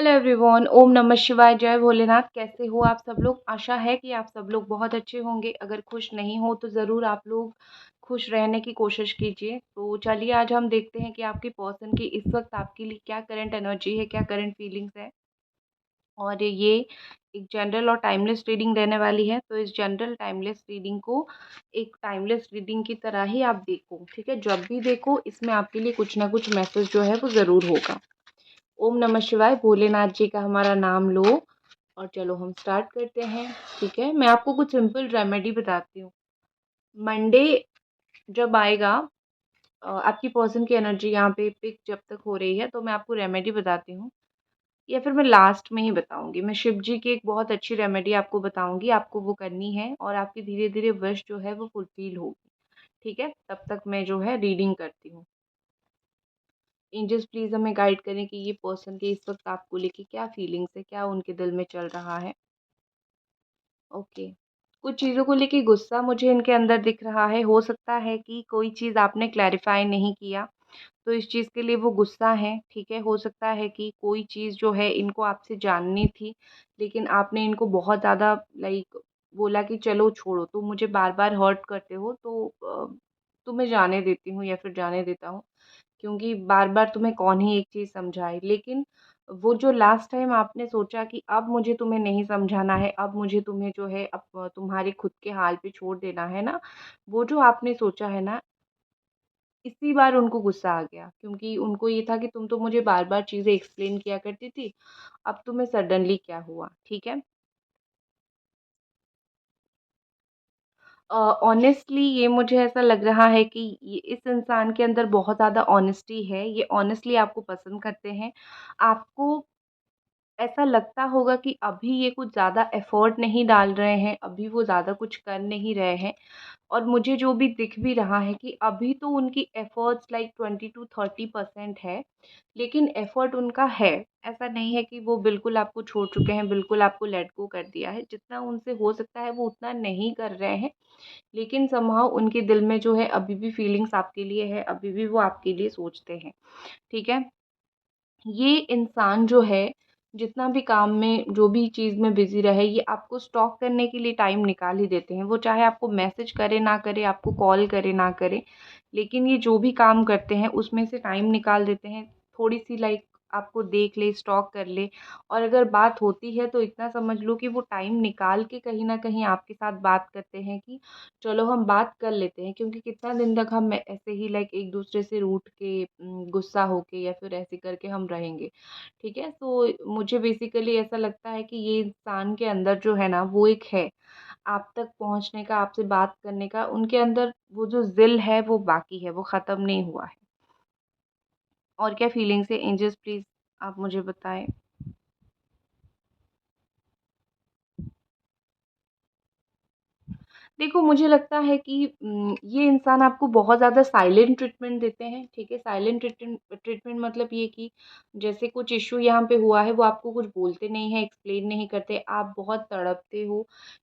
Hello everyone, ओम नमः शिवाय, जय भोलेनाथ। कैसे हो आप सब लोग? आशा है कि आप सब लोग बहुत अच्छे होंगे। अगर खुश नहीं हो तो ज़रूर आप लोग खुश रहने की कोशिश कीजिए। तो चलिए आज हम देखते हैं कि आपकी पर्सन की इस वक्त आपके लिए क्या करंट एनर्जी है, क्या करंट फीलिंग्स है। और ये एक जनरल और टाइमलेस रीडिंग रहने वाली है। तो इस जनरल टाइमलेस रीडिंग को एक टाइमलेस रीडिंग की तरह ही आप देखो, ठीक है। जब भी देखो इसमें आपके लिए कुछ ना कुछ मैसेज जो है वो ज़रूर होगा। ओम नमः शिवाय, भोलेनाथ जी का हमारा नाम लो और चलो हम स्टार्ट करते हैं। ठीक है, मैं आपको कुछ सिंपल रेमेडी बताती हूँ। मंडे जब आएगा, आपकी पर्सन की एनर्जी यहाँ पे पिक जब तक हो रही है, तो मैं आपको रेमेडी बताती हूँ, या फिर मैं लास्ट में ही बताऊंगी। मैं शिव जी की एक बहुत अच्छी रेमेडी आपको बताऊंगी, आपको वो करनी है और आपकी धीरे धीरे विश जो है वो फुलफिल होगी। ठीक है, तब तक मैं जो है रीडिंग करती हूँ। एंजल्स प्लीज़ हमें गाइड करें कि ये पर्सन के इस वक्त आपको लेके क्या फीलिंग्स है, क्या उनके दिल में चल रहा है। ओके, कुछ चीज़ों को लेके गुस्सा मुझे इनके अंदर दिख रहा है। हो सकता है कि कोई चीज़ आपने क्लैरिफाई नहीं किया, तो इस चीज़ के लिए वो गुस्सा है। ठीक है, हो सकता है कि कोई चीज़ जो है इनको आपसे जाननी थी, लेकिन आपने इनको बहुत ज़्यादा लाइक बोला कि चलो छोड़ो, तुम मुझे बार बार हर्ट करते हो, तो तुम्हें जाने देती हूँ या फिर जाने देता हूँ, क्योंकि बार-बार तुम्हें कौन ही एक चीज़ समझाए। लेकिन वो जो लास्ट टाइम आपने सोचा कि अब मुझे तुम्हें नहीं समझाना है, अब मुझे तुम्हें जो है अब तुम्हारे खुद के हाल पे छोड़ देना है ना, वो जो आपने सोचा है ना, इसी बार उनको गुस्सा आ गया, क्योंकि उनको ये था कि तुम तो मुझे बार-बार चीज़ें एक्सप्लेन किया करती थी, अब तुम्हें सडनली क्या हुआ, ठीक है? ऑनेस्टली ये मुझे ऐसा लग रहा है कि ये इस इंसान के अंदर बहुत ज़्यादा ऑनेस्टी है, ये ऑनेस्टली आपको पसंद करते हैं। आपको ऐसा लगता होगा कि अभी ये कुछ ज़्यादा एफ़र्ट नहीं डाल रहे हैं, अभी वो ज़्यादा कुछ कर नहीं रहे हैं। और मुझे जो भी दिख भी रहा है कि अभी तो उनकी एफ़र्ट्स लाइक 20 टू 30% है, लेकिन एफ़र्ट उनका है। ऐसा नहीं है कि वो बिल्कुल आपको छोड़ चुके हैं, बिल्कुल आपको लेट गो कर दिया है। जितना उनसे हो सकता है वो उतना नहीं कर रहे हैं, लेकिन समहाउ उनके दिल में जो है अभी भी फीलिंग्स आपके लिए है, अभी भी वो आपके लिए सोचते हैं। ठीक है? ये इंसान जो है, जितना भी काम में, जो भी चीज़ में बिज़ी रहे, ये आपको स्टॉक करने के लिए टाइम निकाल ही देते हैं। वो चाहे आपको मैसेज करे ना करे, आपको कॉल करे ना करे, लेकिन ये जो भी काम करते हैं उसमें से टाइम निकाल देते हैं। थोड़ी-सी लाइक आपको देख ले, स्टॉक कर ले, और अगर बात होती है तो इतना समझ लो कि वो टाइम निकाल के कहीं न कहीं आपके साथ बात करते हैं कि चलो हम बात कर लेते हैं, क्योंकि कितना दिन तक हम ऐसे ही लाइक एक दूसरे से रूठ के गुस्सा होके या फिर ऐसे करके हम रहेंगे। ठीक है, तो मुझे बेसिकली ऐसा लगता है कि ये इंसान के अंदर जो है ना वो एक है, आप तक पहुंचने का, आपसे बात करने का, उनके अंदर वो जो ज़िल है वो बाकी है, वो ख़त्म नहीं हुआ है। और क्या फीलिंग्स है एंजल्स, प्लीज़ आप मुझे बताएं। देखो, मुझे लगता है कि ये इंसान आपको बहुत ज़्यादा साइलेंट ट्रीटमेंट देते हैं, ठीक है? साइलेंट ट्रीटमेंट ट्रीटमेंट मतलब ये कि जैसे कुछ इश्यू यहाँ पे हुआ है, वो आपको कुछ बोलते नहीं हैं, एक्सप्लेन नहीं करते। आप बहुत तड़पते हो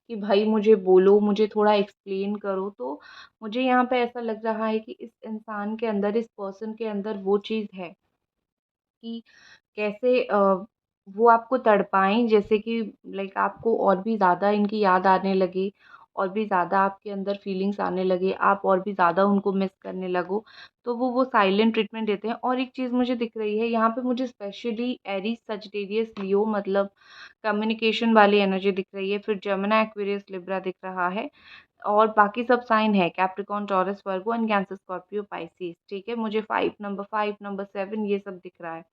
कि भाई मुझे बोलो, मुझे थोड़ा एक्सप्लेन करो। तो मुझे यहाँ पे ऐसा लग रहा है कि इस इंसान के अंदर, इस पर्सन के अंदर वो चीज़ है कि कैसे वो आपको तड़पाएँ, जैसे कि लाइक आपको और भी ज़्यादा इनकी याद आने लगे, और भी ज़्यादा आपके अंदर फीलिंग्स आने लगे, आप और भी ज़्यादा उनको मिस करने लगो, तो वो साइलेंट ट्रीटमेंट देते हैं। और एक चीज़ मुझे दिख रही है यहाँ पे, मुझे स्पेशली एरीज़, सजिटेरियस, लियो मतलब कम्युनिकेशन वाली एनर्जी दिख रही है, फिर जेमिनी, एक्वेरियस, लिब्रा दिख रहा है, और बाकी सब साइन है Capricorn, taurus, Virgo and cancer, Scorpio, Pisces. ठीक है, मुझे 5 नंबर 5 नंबर 7 ये सब दिख रहा है।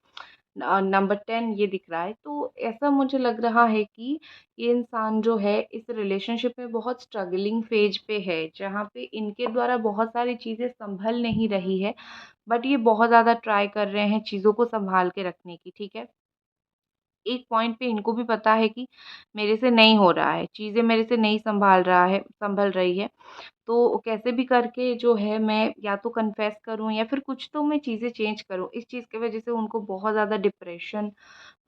नंबर 10 ये दिख रहा है। तो ऐसा मुझे लग रहा है कि ये इंसान जो है इस रिलेशनशिप में बहुत स्ट्रगलिंग फेज पे है, जहाँ पे इनके द्वारा बहुत सारी चीज़ें संभल नहीं रही है, बट ये बहुत ज़्यादा ट्राई कर रहे हैं चीज़ों को संभाल के रखने की। ठीक है, एक पॉइंट पे इनको भी पता है कि मेरे से नहीं हो रहा है, चीज़ें मेरे से नहीं संभल रही है, तो कैसे भी करके जो है मैं या तो कन्फेस करूँ या फिर कुछ तो मैं चीज़ें चेंज करूँ। इस चीज़ की वज़ह से उनको बहुत ज़्यादा डिप्रेशन,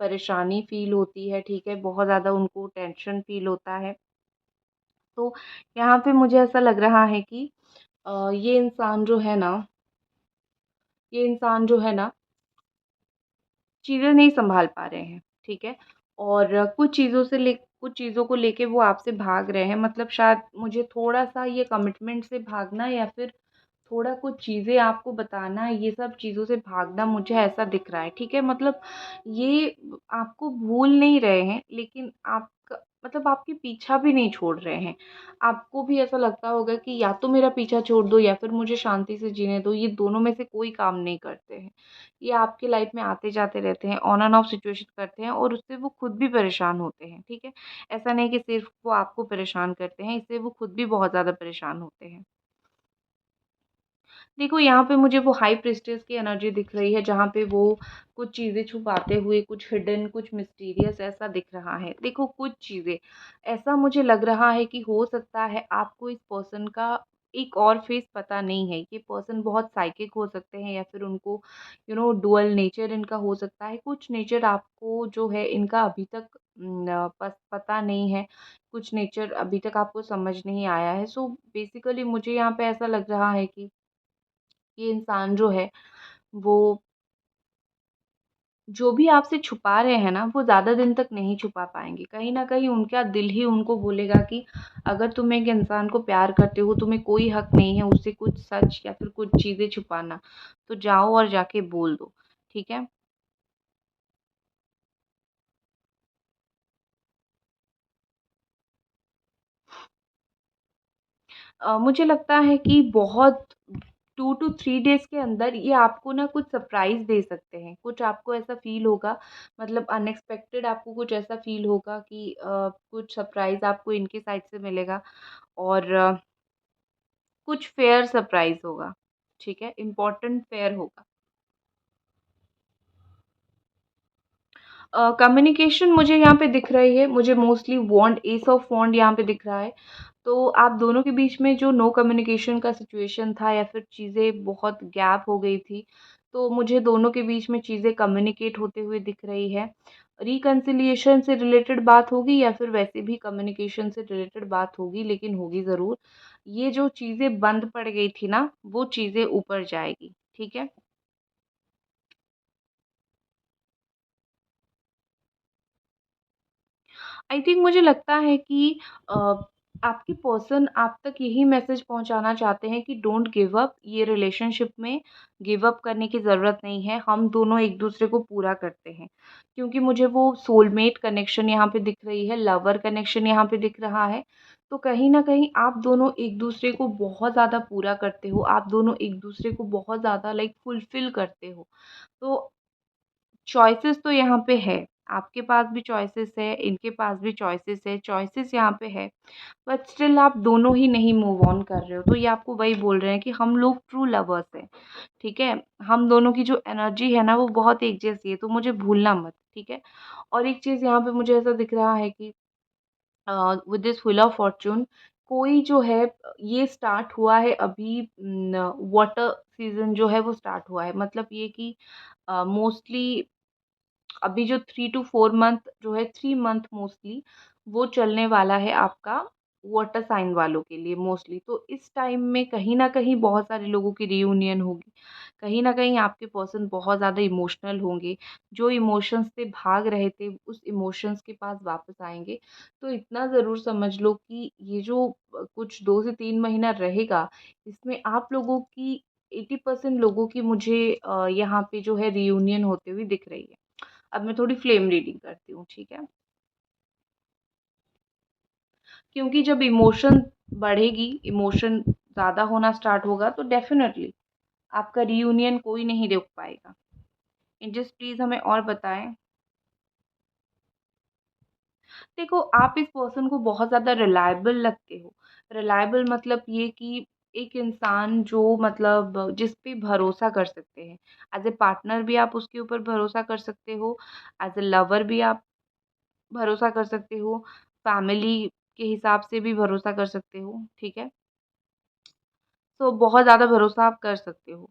परेशानी फ़ील होती है, ठीक है? बहुत ज़्यादा उनको टेंशन फ़ील होता है। तो यहाँ पे मुझे ऐसा लग रहा है कि ये इंसान जो है ना, ये इंसान जो है ना, चीज़ें नहीं सँभाल पा रहे हैं, ठीक है? और कुछ चीज़ों को लेके वो आपसे भाग रहे हैं, मतलब शायद मुझे थोड़ा-सा ये कमिटमेंट से भागना या फिर थोड़ा कुछ चीज़ें आपको बताना, ये सब चीज़ों से भागना मुझे ऐसा दिख रहा है, ठीक है? मतलब ये आपको भूल नहीं रहे हैं, लेकिन आपका मतलब आपके पीछा भी नहीं छोड़ रहे हैं। आपको भी ऐसा लगता होगा कि या तो मेरा पीछा छोड़ दो या फिर मुझे शांति से जीने दो, ये दोनों में से कोई काम नहीं करते हैं। ये आपकी लाइफ में आते-जाते रहते हैं, ऑन एंड ऑफ सिचुएशन करते हैं और उससे वो खुद भी परेशान होते हैं, ठीक है? ऐसा नहीं कि सिर्फ़ वो आपको परेशान करते हैं, इससे वो खुद भी बहुत ज़्यादा परेशान होते हैं। देखो, यहाँ पे मुझे वो हाई प्रीस्टेस की एनर्जी दिख रही है, जहाँ पे वो कुछ चीज़ें छुपाते हुए, कुछ हिडन, कुछ मिस्टीरियस ऐसा दिख रहा है। देखो, कुछ चीज़ें ऐसा मुझे लग रहा है कि हो सकता है आपको इस पर्सन का एक और फेस पता नहीं है। ये पर्सन बहुत साइकिक हो सकते हैं या फिर उनको डुअल नेचर इनका हो सकता है। कुछ नेचर आपको जो है इनका अभी तक पता नहीं है। कुछ नेचर अभी तक आपको समझ नहीं आया है। सो बेसिकली मुझे यहाँ पे ऐसा लग रहा है कि ये इंसान जो है वो जो भी आपसे छुपा रहे हैं ना, वो ज़्यादा दिन तक नहीं छुपा पाएँगे। कहीं न कहीं उनका दिल ही उनको बोलेगा कि अगर तुम एक इंसान को प्यार करते हो, तुम्हें कोई हक नहीं है उससे कुछ सच या फिर कुछ चीज़ें छुपाना। तो जाओ और जाके बोल दो, ठीक है? मुझे लगता है कि बहुत 2 टू 3 डेज़ के अंदर ये आपको ना कुछ सरप्राइज़ दे सकते हैं। कुछ आपको ऐसा फ़ील होगा, मतलब अनएक्सपेक्टेड आपको कुछ ऐसा फ़ील होगा कि कुछ सरप्राइज़ आपको इनके साइड से मिलेगा और कुछ फेयर सरप्राइज़ होगा, ठीक है? इम्पोर्टेंट फेयर होगा। कम्युनिकेशन मुझे यहाँ पे दिख रही है, मुझे मोस्टली वॉन्ड एस ऑफ वॉन्ड यहाँ पे दिख रहा है। तो आप दोनों के बीच में जो नो कम्युनिकेशन का सिचुएशन था या फिर चीज़ें बहुत गैप हो गई थी, तो मुझे दोनों के बीच में चीज़ें कम्युनिकेट होते हुए दिख रही है। रिकन्सिलिएशन से रिलेटेड बात होगी या फिर वैसे भी कम्युनिकेशन से रिलेटेड बात होगी, लेकिन होगी ज़रूर। ये जो चीज़ें बंद पड़ गई थी ना, वो चीज़ें ऊपर जाएगी, ठीक है? आई थिंक मुझे लगता है कि अ, आपके पर्सन आप तक यही मैसेज पहुंचाना चाहते हैं कि डोंट गिव अप। ये रिलेशनशिप में गिव अप करने की ज़रूरत नहीं है, हम दोनों एक दूसरे को पूरा करते हैं। क्योंकि मुझे वो सोलमेट कनेक्शन यहाँ पे दिख रही है, लवर कनेक्शन यहाँ पे दिख रहा है। तो कहीं ना कहीं आप दोनों एक दूसरे को बहुत ज़्यादा पूरा करते हो, आप दोनों एक दूसरे को बहुत ज़्यादा लाइक फुलफिल करते हो। तो चॉइसेस तो यहाँ पे है, आपके पास भी चॉइसेस है, इनके पास भी चॉइसेस है, चॉइसेस यहाँ पे है, बट स्टिल आप दोनों ही नहीं मूव ऑन कर रहे हो। तो ये आपको वही बोल रहे हैं कि हम लोग ट्रू लवर्स हैं, ठीक है? हम दोनों की जो एनर्जी है ना वो बहुत एक जैसी है, तो मुझे भूलना मत, ठीक है? और एक चीज़ यहाँ पे मुझे ऐसा दिख रहा है कि with this wheel of Fortune कोई जो है ये स्टार्ट हुआ है अभी, वाटर सीज़न जो है वो स्टार्ट हुआ है। मतलब ये कि मोस्टली अभी जो 3 टू 4 मंथ जो है 3 मंथ मोस्टली वो चलने वाला है आपका वाटर साइन वालों के लिए मोस्टली। तो इस टाइम में कहीं न कहीं बहुत सारे लोगों की रियूनियन होगी। कहीं न कहीं आपके पर्सन बहुत ज़्यादा इमोशनल होंगे। जो इमोशंस से भाग रहे थे, उस इमोशंस के पास वापस आएँगे। तो इतना ज़रूर समझ लो कि ये जो कुछ 2 से 3 महीना रहेगा, इसमें आप लोगों की 80% लोगों की मुझे यहाँ पे जो है रियूनियन होते हुए दिख रही है। अब मैं थोड़ी फ्लेम रीडिंग करती हूँ, ठीक है? क्योंकि जब इमोशन बढ़ेगी, इमोशन ज़्यादा होना स्टार्ट होगा तो डेफ़िनेटली आपका रियूनियन कोई नहीं रोक पाएगा। एंजल्स प्लीज़ हमें और बताएँ। देखो, आप इस पर्सन को बहुत ज़्यादा रिलायबल लगते हो। रिलायबल मतलब ये कि एक इंसान जो मतलब जिस पे भरोसा कर सकते हैं। एज़ अ पार्टनर भी आप उसके ऊपर भरोसा कर सकते हो, एज़ अ लवर भी आप भरोसा कर सकते हो, फैमिली के हिसाब से भी भरोसा कर सकते हो, ठीक है? बहुत ज़्यादा भरोसा आप कर सकते हो।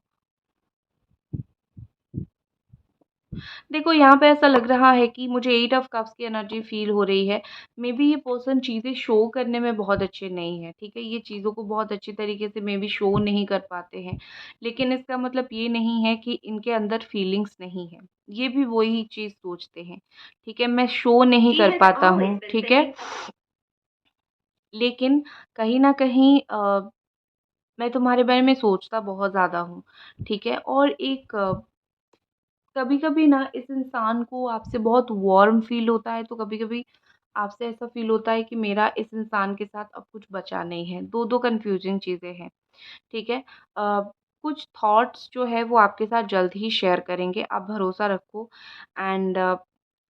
देखो यहाँ पे ऐसा लग रहा है कि मुझे 8 ऑफ कप्स की एनर्जी फ़ील हो रही है। मेबी ये पर्सन चीज़ें शो करने में बहुत अच्छे नहीं हैं, ठीक है? ये चीज़ों को बहुत अच्छी तरीके से मेबी शो नहीं कर पाते हैं। लेकिन इसका मतलब ये नहीं है कि इनके अंदर फीलिंग्स नहीं है। ये भी वही चीज़ सोचते हैं, ठीक है? मैं शो नहीं कर पाता हूँ, ठीक है? लेकिन कहीं न कहीं मैं तुम्हारे बारे में सोचता बहुत ज़्यादा हूँ, ठीक है? और एक कभी-कभी ना इस इंसान को आपसे बहुत वार्म फ़ील होता है, तो कभी-कभी आपसे ऐसा फ़ील होता है कि मेरा इस इंसान के साथ अब कुछ बचा नहीं है। 2-2 कन्फ्यूज़िंग चीज़ें हैं, ठीक है? कुछ थॉट्स जो है वो आपके साथ जल्द ही शेयर करेंगे, आप भरोसा रखो एंड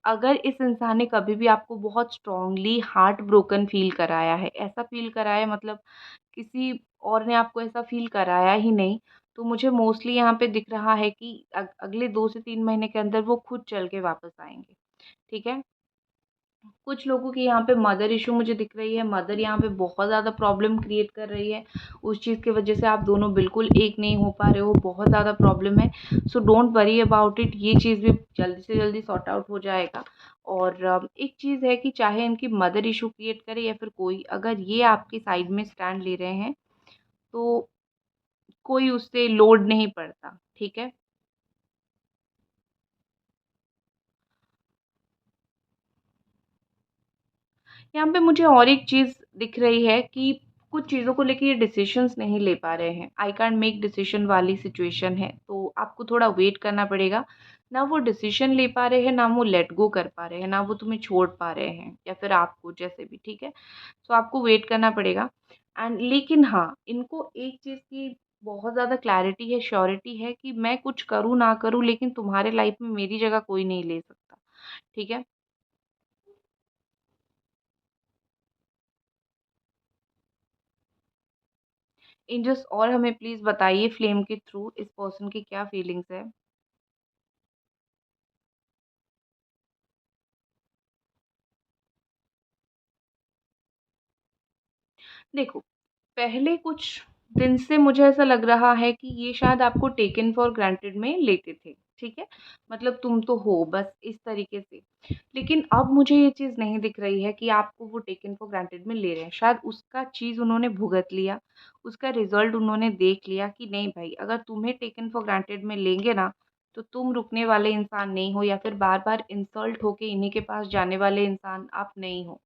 अगर इस इंसान ने कभी भी आपको बहुत स्ट्रॉन्गली हार्ट ब्रोकन फ़ील कराया है, ऐसा फ़ील कराया है मतलब किसी और ने आपको ऐसा फ़ील कराया ही नहीं, तो मुझे मोस्टली यहाँ पे दिख रहा है कि अगले 2 से 3 महीने के अंदर वो खुद चल के वापस आएँगे, ठीक है? कुछ लोगों की यहाँ पे मदर इश्यू मुझे दिख रही है, मदर यहाँ पे बहुत ज़्यादा प्रॉब्लम क्रिएट कर रही है, उस चीज़ की वजह से आप दोनों बिल्कुल एक नहीं हो पा रहे हो, बहुत ज़्यादा प्रॉब्लम है। So don't worry about it, ये चीज़ भी जल्दी से जल्दी सॉर्ट आउट हो जाएगा। और एक चीज़ है कि चाहे इनकी मदर इश्यू क्रिएट करे या फिर कोई, अगर ये आपकी साइड में स्टैंड ले रहे हैं, तो कोई उससे लोड नहीं पड़ता, ठीक है? यहाँ पे मुझे और एक चीज़ दिख रही है कि कुछ चीज़ों को लेके ये डिसीशंस नहीं ले पा रहे हैं। आई कांट मेक डिसीजन वाली सिचुएशन है, तो आपको थोड़ा वेट करना पड़ेगा। ना वो डिसीजन ले पा रहे हैं, ना वो लेट गो कर पा रहे हैं, ना वो तुम्हें छोड़ पा रहे हैं या फिर आपको जैसे भी, ठीक है? सो आपको वेट करना पड़ेगा एंड लेकिन हाँ, इनको एक चीज़ की बहुत ज़्यादा क्लैरिटी है, श्योरिटी है कि मैं कुछ करूँ ना करूँ लेकिन तुम्हारे लाइफ़ में मेरी जगह कोई नहीं ले सकता, ठीक है? एंजल्स और हमें प्लीज़ बताइए फ्लेम के थ्रू इस पर्सन की क्या फीलिंग्स है? देखो, पहले कुछ दिन से मुझे ऐसा लग रहा है कि ये शायद आपको टेकन फॉर ग्रांटेड में लेते थे, ठीक है? मतलब तुम तो हो बस इस तरीके से। लेकिन अब मुझे ये चीज़ नहीं दिख रही है कि आपको वो टेकन फॉर ग्रांटेड में ले रहे हैं। शायद उसका चीज़ उन्होंने भुगत लिया, उसका रिज़ल्ट उन्होंने देख लिया कि नहीं भाई अगर तुम्हें टेकन फॉर ग्रांटेड में लेंगे ना, तो तुम रुकने वाले इंसान नहीं हो या फिर बार-बार इंसल्ट होके इन्हीं के पास जाने वाले इंसान आप नहीं हो।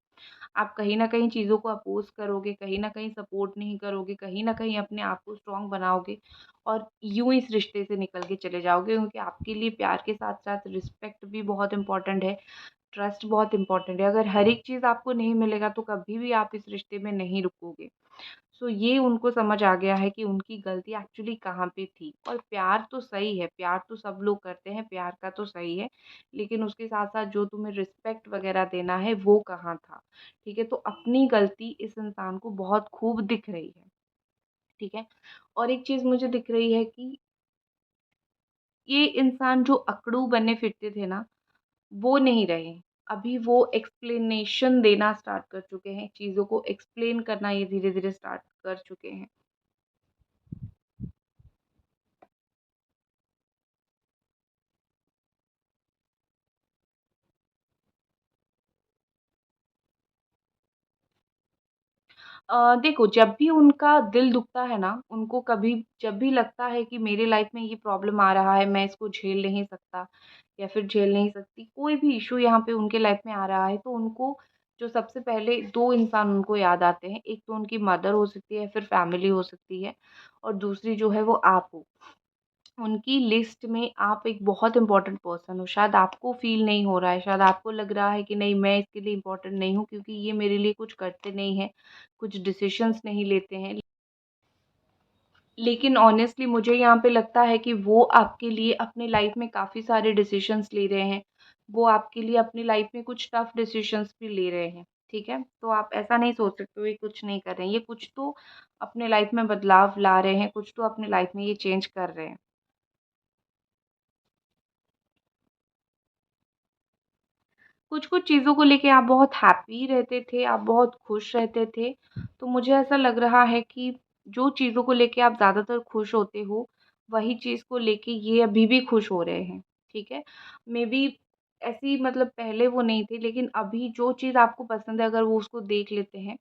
आप कहीं न कहीं चीज़ों को अपोज़ करोगे, कहीं न कहीं सपोर्ट नहीं करोगे, कहीं न कहीं अपने आप को स्ट्रॉन्ग बनाओगे और यूँ इस रिश्ते से निकल के चले जाओगे क्योंकि आपके लिए प्यार के साथ-साथ रिस्पेक्ट भी बहुत इम्पोर्टेंट है, ट्रस्ट बहुत इम्पोर्टेंट है। अगर हर एक चीज़ आपको नहीं मिलेगा तो कभी भी आप इस रिश्ते में नहीं रुकोगे। सो ये उनको समझ आ गया है कि उनकी गलती एक्चुअली कहाँ पे थी और प्यार तो सही है, प्यार तो सब लोग करते हैं, प्यार का तो सही है, लेकिन उसके साथ-साथ जो तुम्हें रिस्पेक्ट वग़ैरह देना है, वो कहाँ था, ठीक है? तो अपनी गलती इस इंसान को बहुत खूब दिख रही है, ठीक है? और एक चीज़ मुझे दिख रही है कि ये इंसान जो अकड़ू बने फिरते थे ना, वो नहीं रहे। अभी वो एक्सप्लेनेशन देना स्टार्ट कर चुके हैं, चीज़ों को एक्सप्लेन करना ये धीरे-धीरे स्टार्ट कर चुके हैं। देखो जब भी उनका दिल दुखता है ना, उनको कभी जब भी लगता है कि मेरे लाइफ में ये प्रॉब्लम आ रहा है, मैं इसको झेल नहीं सकता या फिर झेल नहीं सकती, कोई भी इश्यू यहाँ पे उनके लाइफ में आ रहा है, तो उनको जो सबसे पहले 2 इंसान उनको याद आते हैं। एक तो उनकी मदर हो सकती है, फिर फैमिली हो सकती है और दूसरी जो है वो आप हो। उनकी लिस्ट में आप एक बहुत इम्पोर्टेंट पर्सन हो। शायद आपको फ़ील नहीं हो रहा है, शायद आपको लग रहा है कि नहीं मैं इसके लिए इम्पोर्टेंट नहीं हूँ क्योंकि ये मेरे लिए कुछ करते नहीं हैं, कुछ डिसीज़न्स नहीं लेते हैं। लेकिन ऑनेस्टली मुझे यहाँ पे लगता है कि वो आपके लिए अपने लाइफ़ में काफ़ी सारे डिसीज़न्स ले रहे हैं। वो आपके लिए अपनी लाइफ़ में कुछ टफ़ डिसीज़न्स भी ले रहे हैं, ठीक है? तो आप ऐसा नहीं सोच सकते हो ये कुछ नहीं कर रहे हैं, ये कुछ तो अपने लाइफ़ में बदलाव ला रहे हैं, कुछ तो अपनी लाइफ़ में ये चेंज कर रहे हैं। कुछ-कुछ चीज़ों को लेके आप बहुत हैप्पी रहते थे, आप बहुत खुश रहते थे। तो मुझे ऐसा लग रहा है कि जो चीज़ों को लेके आप ज़्यादातर खुश होते हो, वही चीज़ को लेके ये अभी भी खुश हो रहे हैं। ठीक है? मेबी ऐसी मतलब पहले वो नहीं थे, लेकिन अभी जो चीज़ आपको पसंद है अगर वो उसको देख लेते हैं,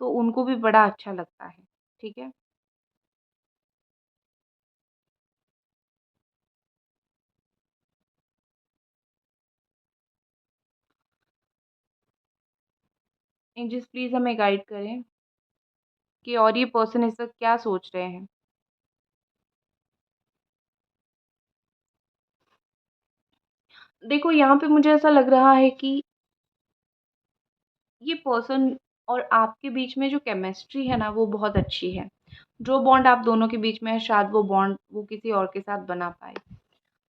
तो उनको भी बड़ा अच्छा लगता है। ठीक है? एंजल्स प्लीज़ हमें गाइड करें कि और ये पर्सन इस वक़्त क्या सोच रहे हैं? देखो, यहाँ पे मुझे ऐसा लग रहा है कि ये पर्सन और आपके बीच में जो केमिस्ट्री है ना, वो बहुत अच्छी है। जो बॉन्ड आप दोनों के बीच में है, शायद वो बॉन्ड वो किसी और के साथ बना पाए।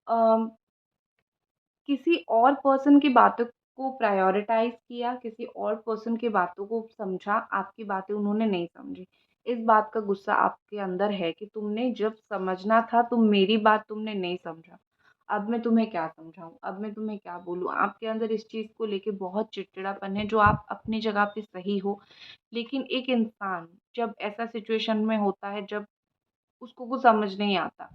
अम, किसी और पर्सन की बातों को प्रायोरिटाइज़ किया, किसी और पर्सन की बातों को समझा, आपकी बातें उन्होंने नहीं समझी। इस बात का गुस्सा आपके अंदर है कि तुमने जब समझना था, मेरी बात तुमने नहीं समझा। अब मैं तुम्हें क्या समझाऊँ? अब मैं तुम्हें क्या बोलूँ? आपके अंदर इस चीज़ को लेके बहुत चिड़चिड़ापन है, जो आप अपनी जगह पे सही हो। लेकिन एक इंसान जब ऐसा सिचुएशन में होता है, जब उसको कुछ समझ नहीं आता,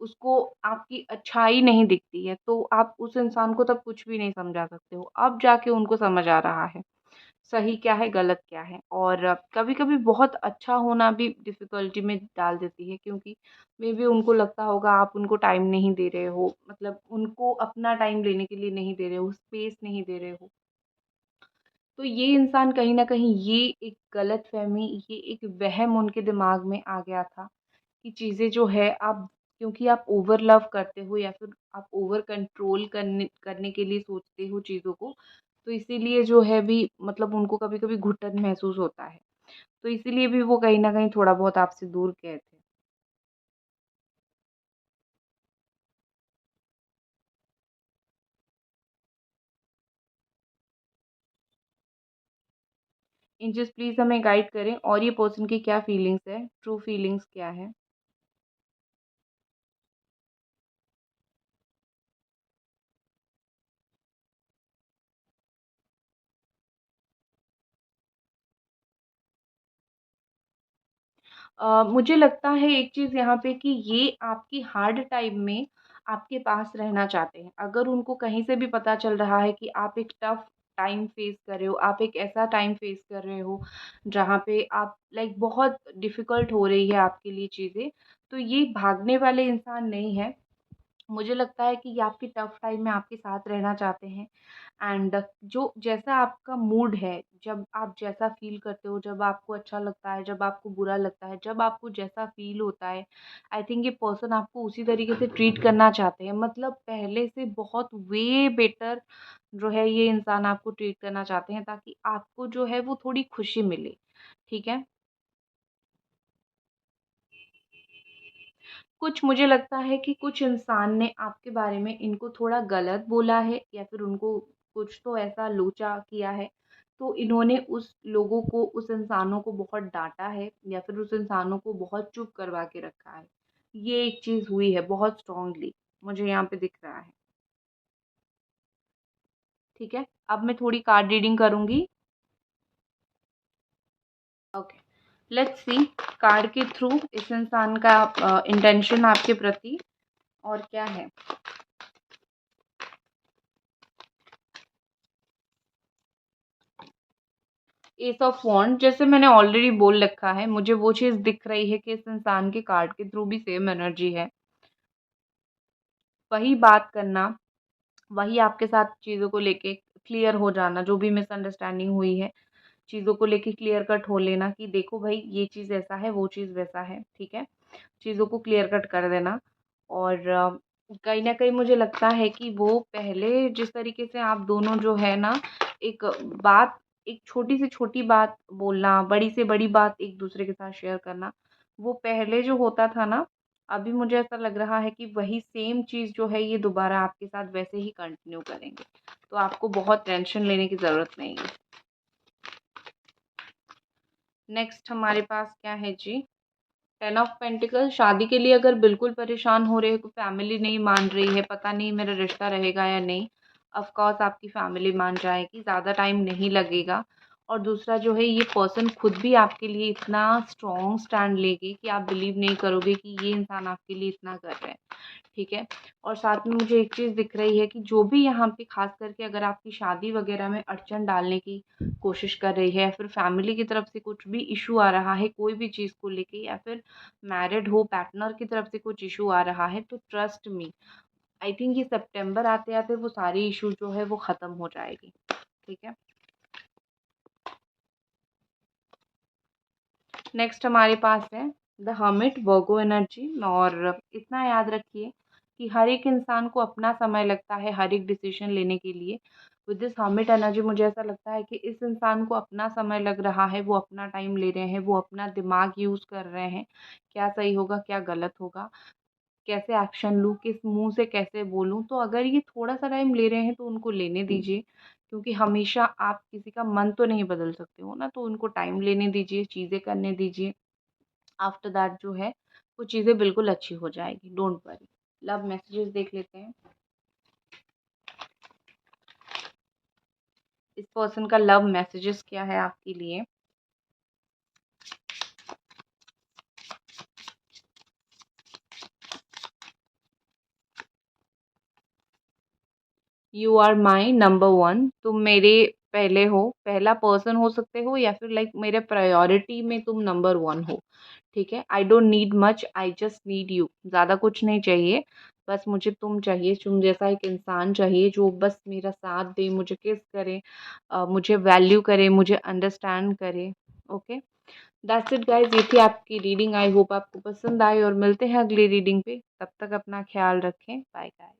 उसको आपकी अच्छाई नहीं दिखती है, तो आप उस इंसान को तब कुछ भी नहीं समझा सकते हो। अब जाके उनको समझ आ रहा है, सही क्या है, गलत क्या है। और कभी-कभी बहुत अच्छा होना भी डिफ़िकल्टी में डाल देती है, क्योंकि मेबी उनको लगता होगा आप उनको टाइम नहीं दे रहे हो, मतलब उनको अपना टाइम लेने के लिए नहीं दे रहे हो, स्पेस नहीं दे रहे हो। तो ये इंसान कहीं न कहीं ये एक गलतफ़हमी, ये एक वहम उनके दिमाग में आ गया था कि चीज़ें जो है आप, क्योंकि आप ओवर लव करते हो या फिर आप ओवर कंट्रोल करने करने के लिए सोचते हो चीज़ों को, तो इसीलिए जो है भी मतलब उनको कभी-कभी घुटन महसूस होता है। तो इसीलिए भी वो कहीं न कहीं थोड़ा बहुत आपसे दूर गए थे। एंजल्स प्लीज़ हमें गाइड करें और ये पर्सन की क्या फीलिंग्स है, ट्रू फीलिंग्स क्या है? मुझे लगता है एक चीज़ यहाँ पे कि ये आपकी हार्ड टाइम में आपके पास रहना चाहते हैं। अगर उनको कहीं से भी पता चल रहा है कि आप एक टफ़ टाइम फ़ेस कर रहे हो, आप एक ऐसा टाइम फ़ेस कर रहे हो, जहाँ पे आप लाइक बहुत डिफ़िकल्ट हो रही है आपके लिए चीज़ें, तो ये भागने वाले इंसान नहीं है। मुझे लगता है कि ये आपकी टफ टाइम में आपके साथ रहना चाहते हैं। एंड जो जैसा आपका मूड है, जब आप जैसा फ़ील करते हो, जब आपको अच्छा लगता है, जब आपको बुरा लगता है, जब आपको जैसा फ़ील होता है, आई थिंक ये पर्सन आपको उसी तरीके से ट्रीट करना चाहते हैं। मतलब पहले से बहुत वे बेटर जो है ये इंसान आपको ट्रीट करना चाहते हैं, ताकि आपको जो है वो थोड़ी खुशी मिले। ठीक है? कुछ मुझे लगता है कि कुछ इंसान ने आपके बारे में इनको थोड़ा गलत बोला है, या फिर उनको कुछ तो ऐसा लोचा किया है, तो इन्होंने उस लोगों को, उस इंसानों को बहुत डाँटा है, या फिर उस इंसानों को बहुत चुप करवा के रखा है। ये एक चीज़ हुई है बहुत स्ट्रॉन्गली, मुझे यहाँ पे दिख रहा है। ठीक है? अब मैं थोड़ी कार्ड रीडिंग करूँगी। ओके, लेट्स सी कार्ड के थ्रू इस इंसान का इंटेंशन आपके प्रति और क्या है? एस ऑफ वॉन्ड, जैसे मैंने ऑलरेडी बोल रखा है, मुझे वो चीज़ दिख रही है कि इस इंसान के कार्ड के थ्रू भी सेम एनर्जी है। वही बात करना, वही आपके साथ चीज़ों को लेके क्लियर हो जाना, जो भी मिसअंडरस्टैंडिंग हुई है, चीज़ों को लेके क्लियर कट हो लेना कि देखो भाई ये चीज़ ऐसा है, वो चीज़ वैसा है, ठीक है? चीज़ों को क्लियर कट कर देना। और कहीं न कहीं मुझे लगता है कि वो पहले जिस तरीके से आप दोनों जो है ना, एक बात, एक छोटी से छोटी बात बोलना, बड़ी से बड़ी बात एक-दूसरे के साथ शेयर करना, वो पहले जो होता था ना, अभी मुझे ऐसा लग रहा है कि वही सेम चीज़ जो है ये दोबारा आपके साथ वैसे ही कंटिन्यू करेंगे। तो आपको बहुत टेंशन लेने की ज़रूरत नहीं है। नेक्स्ट हमारे पास क्या है जी? 10 ऑफ पेंटिकल, शादी के लिए अगर बिल्कुल परेशान हो रहे हो, तो फैमिली नहीं मान रही है, पता नहीं मेरा रिश्ता रहेगा या नहीं। ऑफ कोर्स आपकी फैमिली मान जाएगी, ज़्यादा टाइम नहीं लगेगा। और दूसरा जो है, ये पर्सन खुद भी आपके लिए इतना स्ट्रॉन्ग स्टैंड लेंगे कि आप बिलीव नहीं करोगे कि ये इंसान आपके लिए इतना कर रहा है। ठीक है। और साथ में मुझे एक चीज़ दिख रही है कि जो भी यहाँ पे ख़ास करके अगर आपकी शादी वग़ैरह में अड़चन डालने की कोशिश कर रही है, या फिर फैमिली की तरफ से कुछ भी इश्यू आ रहा है कोई भी चीज़ को लेके, या फिर मैरिड हो पार्टनर की तरफ से कुछ इश्यू आ रहा है, तो ट्रस्ट मी, आई थिंक ये सितंबर आते-आते वो सारी इश्यू जो है वो ख़त्म हो जाएगी। ठीक है। नेक्स्ट हमारे पास है द हर्मिट, वर्गो एनर्जी। और इतना याद रखिए कि हर एक इंसान को अपना समय लगता है हर एक डिसीजन लेने के लिए। विद दिस हर्मिट एनर्जी मुझे ऐसा लगता है कि इस इंसान को अपना समय लग रहा है, वो अपना टाइम ले रहे हैं, वो अपना दिमाग यूज़ कर रहे हैं, क्या सही होगा, क्या गलत होगा, कैसे एक्शन लूँ, किस मुँह से कैसे बोलूँ। तो अगर ये थोड़ा-सा टाइम ले रहे हैं तो उनको लेने दीजिए, क्योंकि हमेशा आप किसी का मन तो नहीं बदल सकते हो ना, तो उनको टाइम लेने दीजिए, चीज़ें करने दीजिए। आफ्टर दैट जो है वो चीज़ें बिल्कुल अच्छी हो जाएगी, डोंट वरी। लव मैसेजेस देख लेते हैं। इस पर्सन का लव मैसेजेस क्या है आपके लिए? You are my number one. तुम मेरे पहले हो, पहला पर्सन हो सकते हो, या फिर लाइक मेरे प्रायोरिटी में तुम नंबर वन हो। ठीक है। I don't need much, I just need you. ज़्यादा कुछ नहीं चाहिए, बस मुझे तुम चाहिए। तुम जैसा एक इंसान चाहिए जो बस मेरा साथ दे, मुझे किस करे, मुझे वैल्यू करे, मुझे अंडरस्टैंड करे। Okay, that's it guys. ये थी आपकी रीडिंग। आई होप आपको पसंद आई, और मिलते हैं अगली रीडिंग पे। तब तक अपना ख्याल रखें। Bye guys.